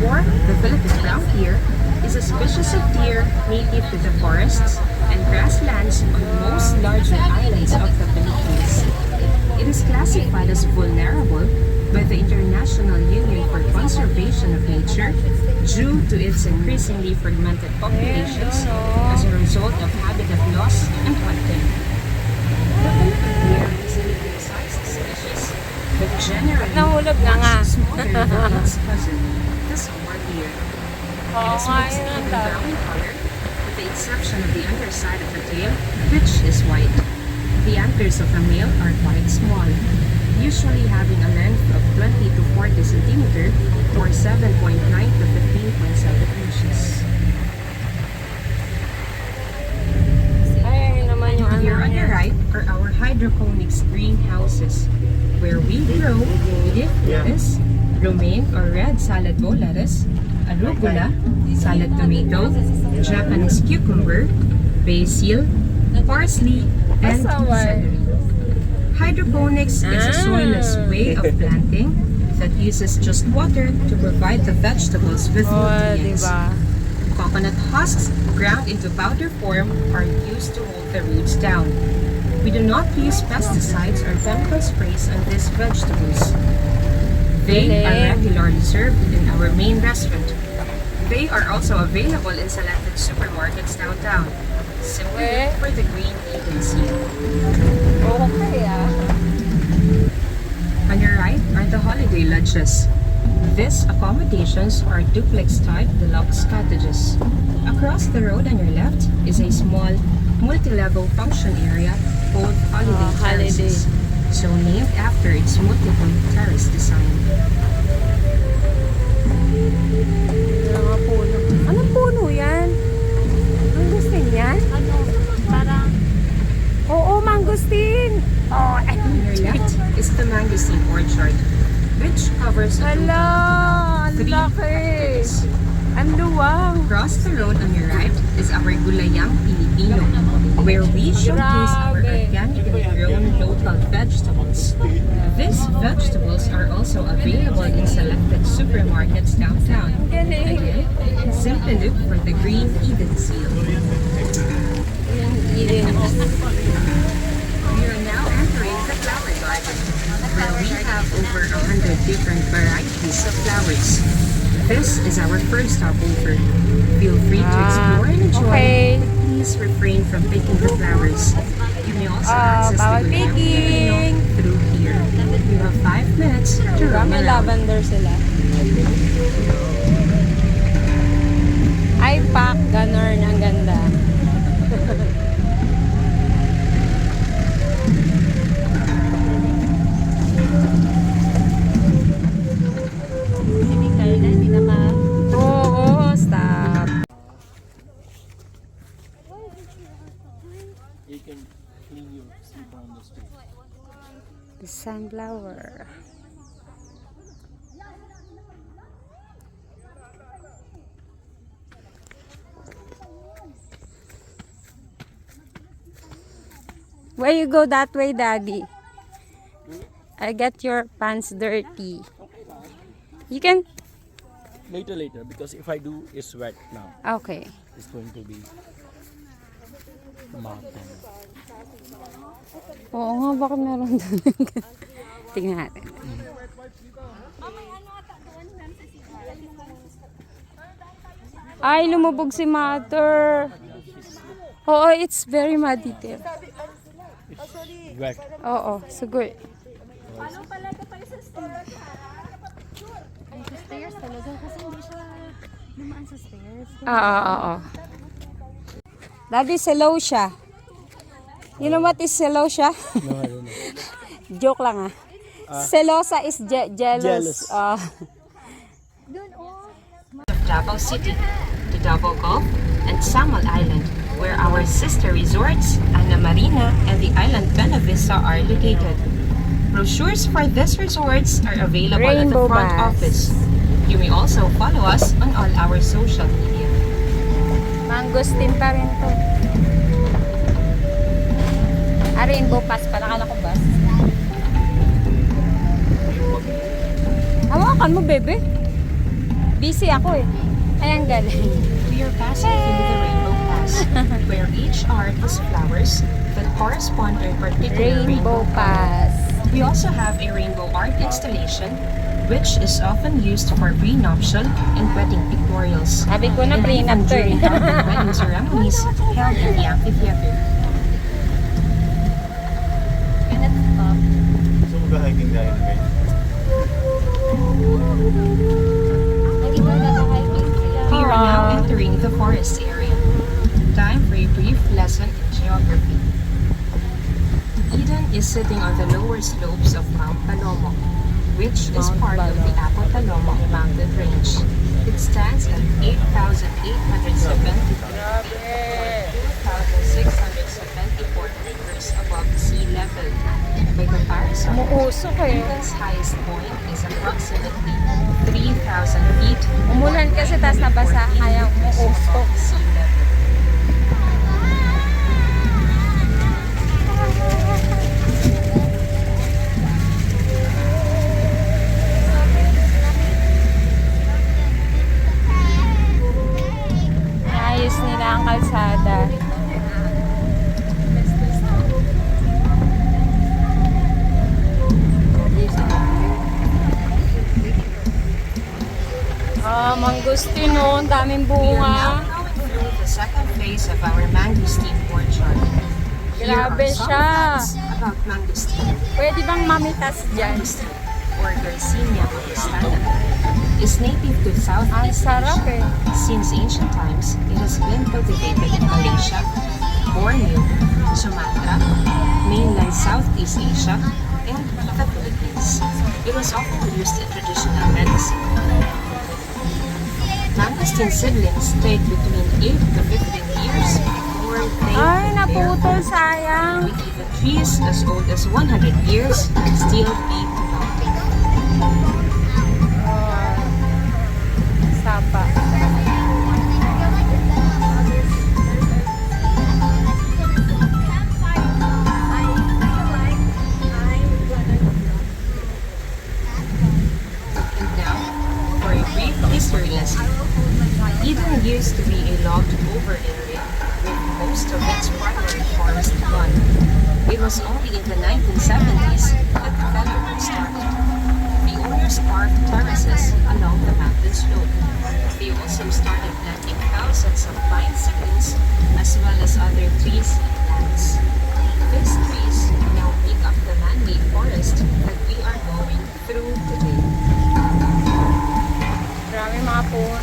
Or the Philippine brown deer is a species of deer native to the forests and grasslands on most larger islands of the Philippines. It is classified as vulnerable by the International Union for Conservation of Nature due to its increasingly fragmented populations as a result of habitat loss and hunting. The Philippine deer is a medium-sized species, but generally Nahulog na nga. much smaller than its cousin, the small deer. It is mixed in brown color, with the exception of the underside of the tail, which is white. The antlers of the male are quite small, usually having a length of 20 to 40 centimeter or 7.9 to 15.7 inches. Ay, naman yung ano Here on the niya. right are our hydroponics greenhouses, where we grow leaf lettuce, romaine or red salad bowl lettuce, arugula, salad tomato, Japanese cucumber, basil, parsley, and celery. Hydroponics is a soilless way of planting that uses just water to provide the vegetables with Oh, nutrients. diba? Coconut husks ground into powder form are used to hold the roots down. We do not use pesticides or chemical sprays on these vegetables. They are regularly served in our main restaurant. They are also available in selected supermarkets downtown. Simply look for the green agency. Okay On your right are the holiday lodges. These accommodations are duplex-type deluxe cottages. Across the road on your left is a small, multi-level function area called Holiday Terraces, so named after its multiple terrace design. Mga puno. Anong puno yan? Mangustin yan? Ano, parang Oo, mangustin! Oh, On your left is the mangosteen orchard, which covers a Hala! Ang three laki! hectares. Ang luwang! Across the road on your right is our Gulayang Pilipino, where we showcase our Grabe. organically grown local vegetables. These vegetables are also available in selected supermarkets downtown. Galing! Again, simply look for the green Eden seal. Eden. We are now entering the flower garden, where we have over 100 different varieties of flowers. This is our first stopover. Feel free to explore and enjoy, okay. but please refrain from picking the flowers. You may also access bawal the Gulayang picking. Pilipino through here. You have 5 minutes to roam May around. lavender sila. Ay, pak, ganun. Ang ganda. chemical na, hindi na ka... Oo, stop. You can clean your sleep on the street. The sunflower. Where you go that way, Daddy? I get your pants dirty. You can... Later, because if I do, it's wet now. Okay. It's going to be mountain. Oo nga, bakit meron doon? Tingnan natin. Ay, lumubog si Mother. Oo, it's very muddy there. Wet. Oo, siguro. Ay, sa stairs talaga kasi hindi siya dumaan sa stairs. Oo. Daddy, slow siya. You know what is slow siya? No, I don't know. Joke lang ah. Selosa is jealous. Jealous. Of Davao City, to Davao Gulf, and Samal Island, where our sister resorts, Ana Marina and the island Bella Vista are located. Brochures for these resorts are available Rainbow at the front Bass. office. You may also follow us on all our social media. Mangosteen pa rin to. Rainbow Pass pala, kala ko bus. Hawakan mo, bebe. Busy ako eh. Ay, ang galing. We are passing through the Rainbow Pass, where each arc is flowers that correspond to a particular Rainbow Pass. We also have a rainbow art installation, which is often used for prenuptial and wedding pictorials. Sabi ko na and prenup even to eh. during public wedding ceremonies held in the amphitheater. So mag-hiking tayo na guys. We are now entering the forest area. Time for a brief lesson in geography. Eden is sitting on the lower slopes of Mount Palomo, which is Mount part of the Palomo. Apo Palomo mountain range. It stands at 8,870 2,674 meters above sea level. By comparison, Umuusok eh. Eden's highest point is approximately 3,000 feet. Umulan kasi tas nabasa, kaya umuusok. Sea level. Naayos nila ang kalsada. Mangustino, ang daming We are now bunga. going through the second phase of our mangosteen orchard. Here Grabe are some siya. facts about mangosteen. Pwede bang mamitas dyan? Mangosteen, or Garcinia mangostana, is native to Ang Southeast sarap Asia. eh. Since ancient times, it has been cultivated in Malaysia, Borneo, Sumatra, mainland Southeast Asia, and the Philippines. It was often used in traditional medicine. Mangosteen seedlings take between 8 to 15 years before they Ay, bear naputol, fruit. sayang. With even trees as old as 100 years can still be planted. Sapa. And now, for a brief history lesson. Eden used to be a logged-over area with most of its primary forest gone. It was only in the 1970s that development started. The owners carved terraces along the mountain slope. They also started planting thousands of pine seedlings as well as other trees and plants. These trees now make up the man-made forest that we are going through today. Marami mga puno.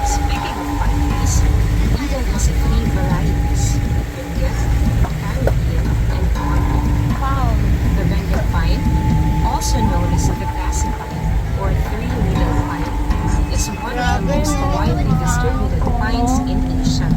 Speaking of pine trees, Eden has three varieties: Benguet, Caribbean, and Cornwall. Wow. The Benguet pine, also known as the Grassy pine or three-needle pine, is one of the most widely distributed pines in Asia.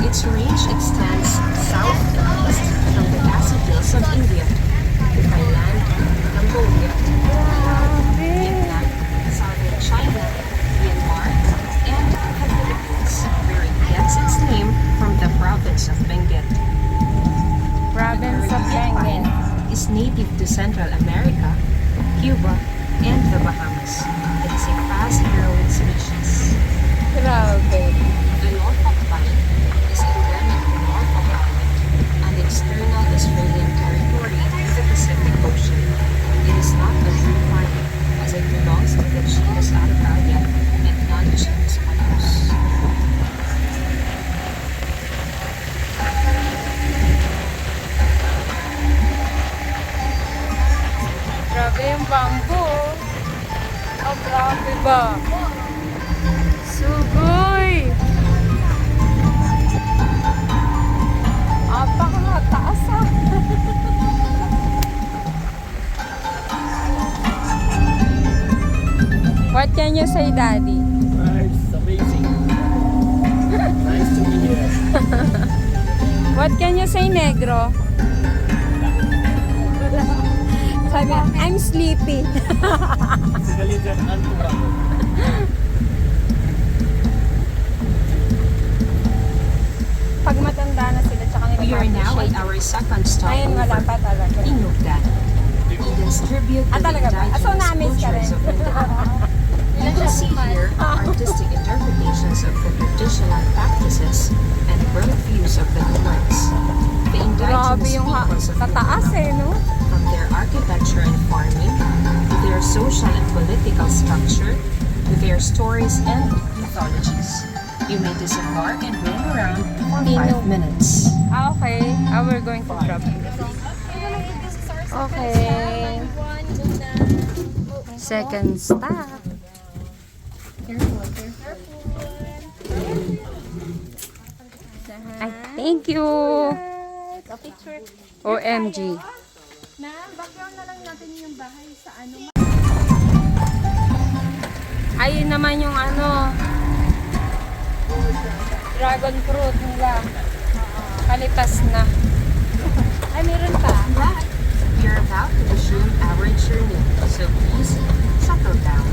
Its range extends south and east from the grassy hills of India to Thailand, Cambodia, Laos, Vietnam, southern China, Myanmar, and the Philippines, where it gets its name from the province of Benguet. Province of Benguet. Is native to Central America, Cuba, and the Bahamas. It is a fast-growing species. Grabe. The Norfolk pine is endemic to Norfolk Island, an external Australian territory in the Pacific Ocean. It is not a true pine, as it belongs to the genus Araucaria and non-genus Pinus. Grabe yung bamboo. Oh, grabe ba? Sugoy! Apakataas ah. What can you say, Daddy? It's amazing. Nice to be here. What can you say, Negro? Sabi, I'm sleepy. Sigalitan ang tubako. Pag matanda na sila, tsaka nila We are now at appreciate. our second stop Ayun, wala pa talaga. Inugdan. Eden's tribute to Ah, the talaga ba? Ah, so indigenous na-miss ka culture their stories and mythologies. You may disembark and roam around for 5 minutes. Ah, okay. We're going to drop. Okay. Second stop. Ay, thank you. A picture. OMG. Na, background na lang natin yung bahay sa ano. Ayun naman yung ano, dragon fruit nila. Kalitas na. Ay, meron pa. We are about to resume our journey, so please settle down.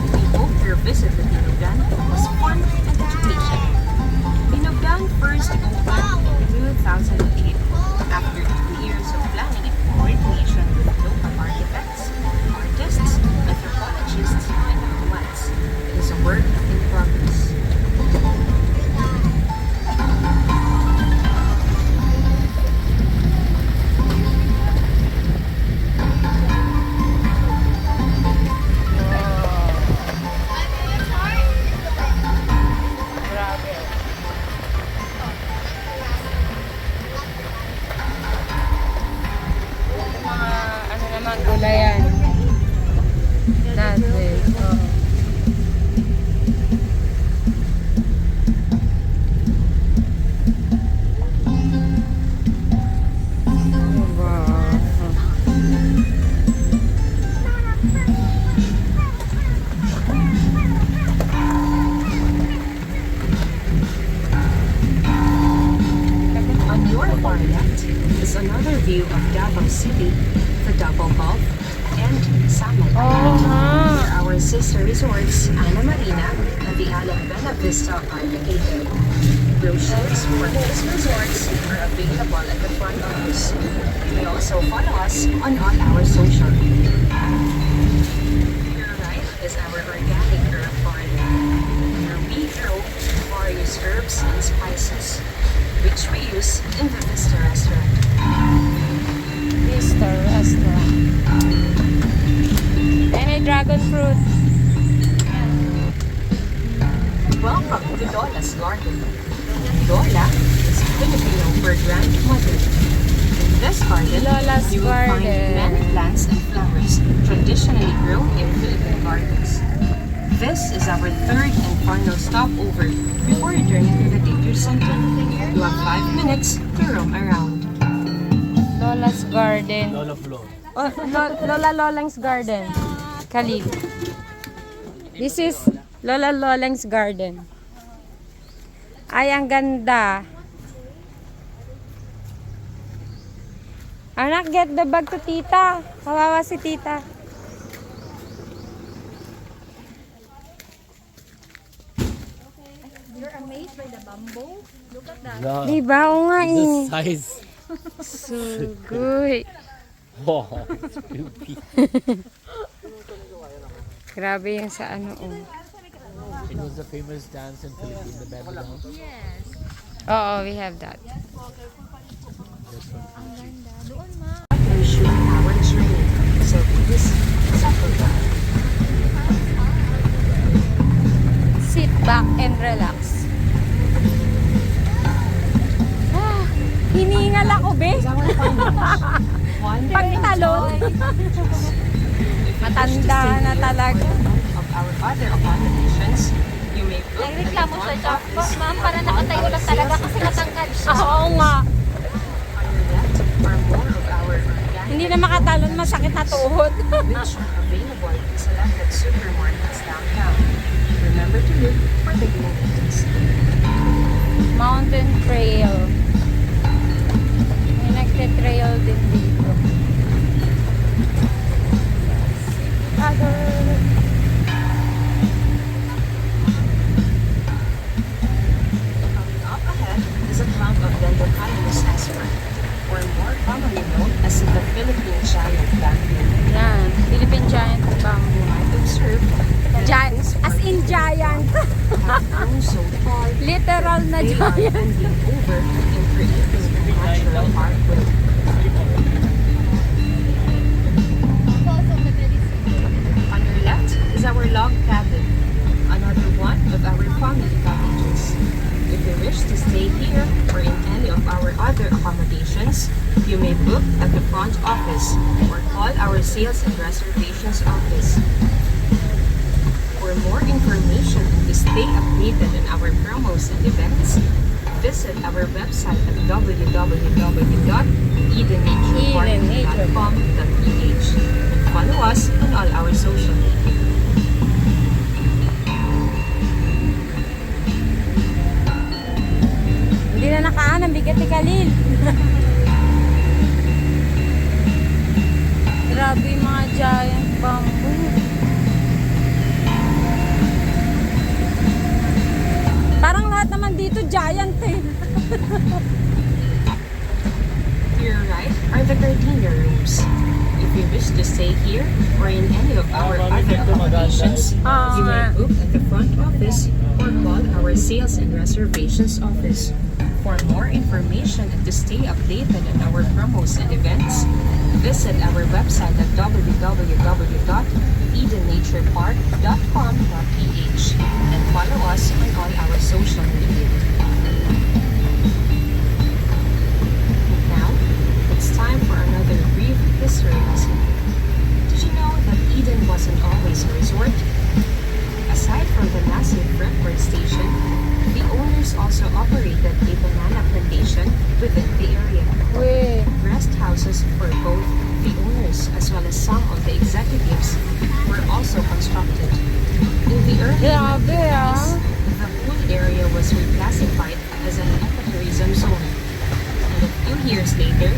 We hope your visit to Binugdan was fun and educational. Binugdan first opened in 2008 after 2 years of planning and coordination with local architects, artists, anthropologists, and nomads. It is a work in progress. Mga ano naman, gulayan. Dati. Oh. On your far left is another view of Davao City, the Double Gulf, and Salmon Island. Where our sister resorts, Ana Marina and the Island Bella Vista are located. Brochures for these resorts are available at the front office. You may also follow us on all our social media. To your right is our organic herb garden, where we grow various herbs and spices, which we use in the Vista restaurant. Vista Restaurant. Any dragon fruit? Welcome to Lola's Garden. Lola is Filipino for grandmother. In this garden, Lola's you will find Garden. many plants and flowers traditionally grown in Philippine gardens. This is our third and final stopover before returning to the danger center. You have 5 minutes to roam around. Lola's Garden. Lola Flo. Oh, Lola Lolang's Garden. Khalid. This is Lola Lolang's Garden. Ay, ang ganda. Anak, get the bag to tita. Kawawa si tita. You're amazed by the bamboo? Look at that. No. Diba? Oo nga The eh. size. So good. Wow. It's beauty. Grabe yung sa ano oh. It was a famous dance in Philippines, the belly dance. Yes. Oo, we have that. That's from Ang ganda. Doon, ma. Resume our journey, so please settle down. Sit back and relax. Ah, hiningal ako, be. Pagtalon. Matanda na talaga. Of our other accommodations, you may book Nagreklamo siya siya. Ma'am, para nakatayo lang talaga kasi matangkad siya. Oo nga. on your left are more of our organic Hindi na makatalon, masakit na tuhod. which are available in selected supermarkets downtown. Remember to look for the green lanes. Mountain Trail. May nagte-trail din dito. Other. Coming up ahead is a clump of Dendrocalamus aspera, or more commonly known as the Philippine giant bamboo. Yan. Philippine Giant Bamboo. I've observed that Giant. As in giant. have grown so tall, Literal na they are giant. bending over and creating a natural archway. On your left is our log cabin, family packages. If you wish to stay here or in any of our other accommodations, you may book at the front office or call our sales and reservations office. For more information and to stay updated on our promos and events, visit our website at www.edennatureport.com.ph and follow us on all our social media. Hindi na nakaan, ang bigat ni Khalil. Grabe yung mga giant bamboo. Parang lahat naman dito giant eh. To your right are the gardenia rooms. If you wish to stay here or in any of our other accommodations, you may book at the front office or call our sales and reservations office. For more information and to stay updated on our promos and events, visit our website at www.edennatureport.com.ph and follow us on all our social media. Now, it's time for another brief history lesson. Did you know that Eden wasn't always a resort? Aside from the massive record station, the owners also operated a banana plantation within the area. Weh. Rest houses for both the owners as well as some of the executives were also constructed. In the early Grabe, 1950s, the whole area was reclassified as an ecotourism zone. And a few years later,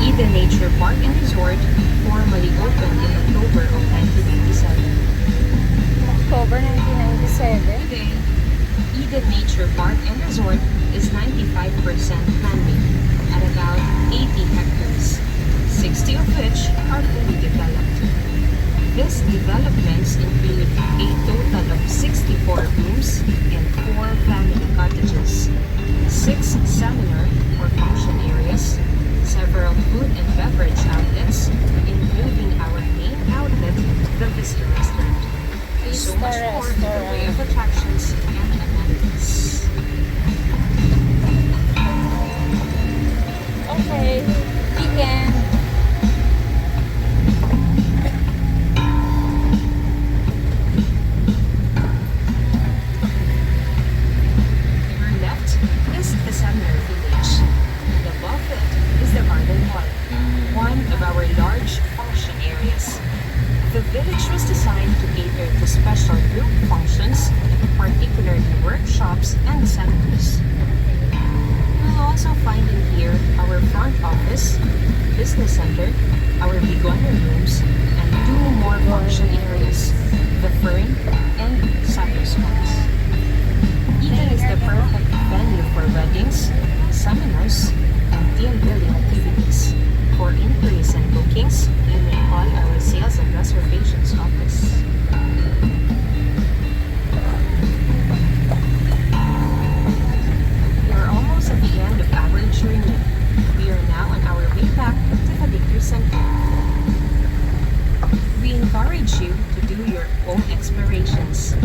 Eden Nature Park and Resort formally opened in October of 1997. October 1997. Today, Eden Nature Park and Resort is 95% man-made at about 80 hectares, 60 of which are fully developed. These developments include a total of 64 rooms and 4 family cottages, 6 seminar or function areas, several food and beverage outlets, including our main outlet, the Vista Restaurant. And so much more in the way of attractions and amenities. Okay. Weekend. To your left is the Seminar Village, and above it is the Garden Wall, one of our large function areas. The village was designed to cater to special group functions, particularly workshops and seminars. You'll also find in here our front office, business center, our begonia rooms, and 2 more function areas, the Fern and Cypress House. Eden is the perfect venue for weddings, seminars, and team building activities. For inquiries and bookings, you may call our sales and reservations office. We are almost at the end of our journey. We are now on our way back to the Victor Center. We encourage you to do your own explorations.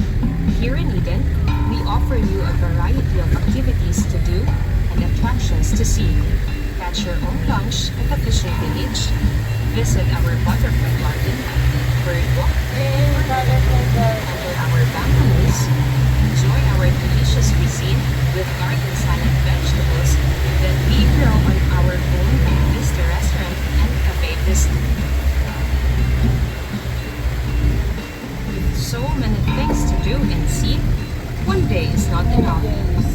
Here in Eden, we offer you a variety of activities to do and attractions to see. Catch your own lunch at the fishing village, visit our butterfly garden, bird walk, under our balconies, enjoy our delicious cuisine with garden salad vegetables that we grow on our own Vista Restaurant and Cafe Vista. With so many things to do and see, one day is not enough.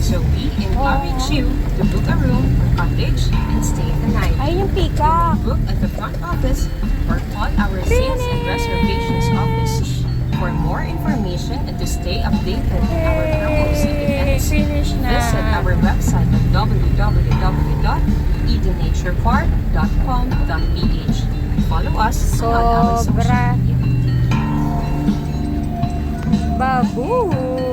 So we encourage you to book a room or cottage and stay the night. Ay, yung peacock. Book at the front office or call our sales and reservations office. For more information and to stay updated on our promos and events, Finish na. visit our website at www.edennatureport.com.ph. Follow us on all our social Sobra. media. Babu.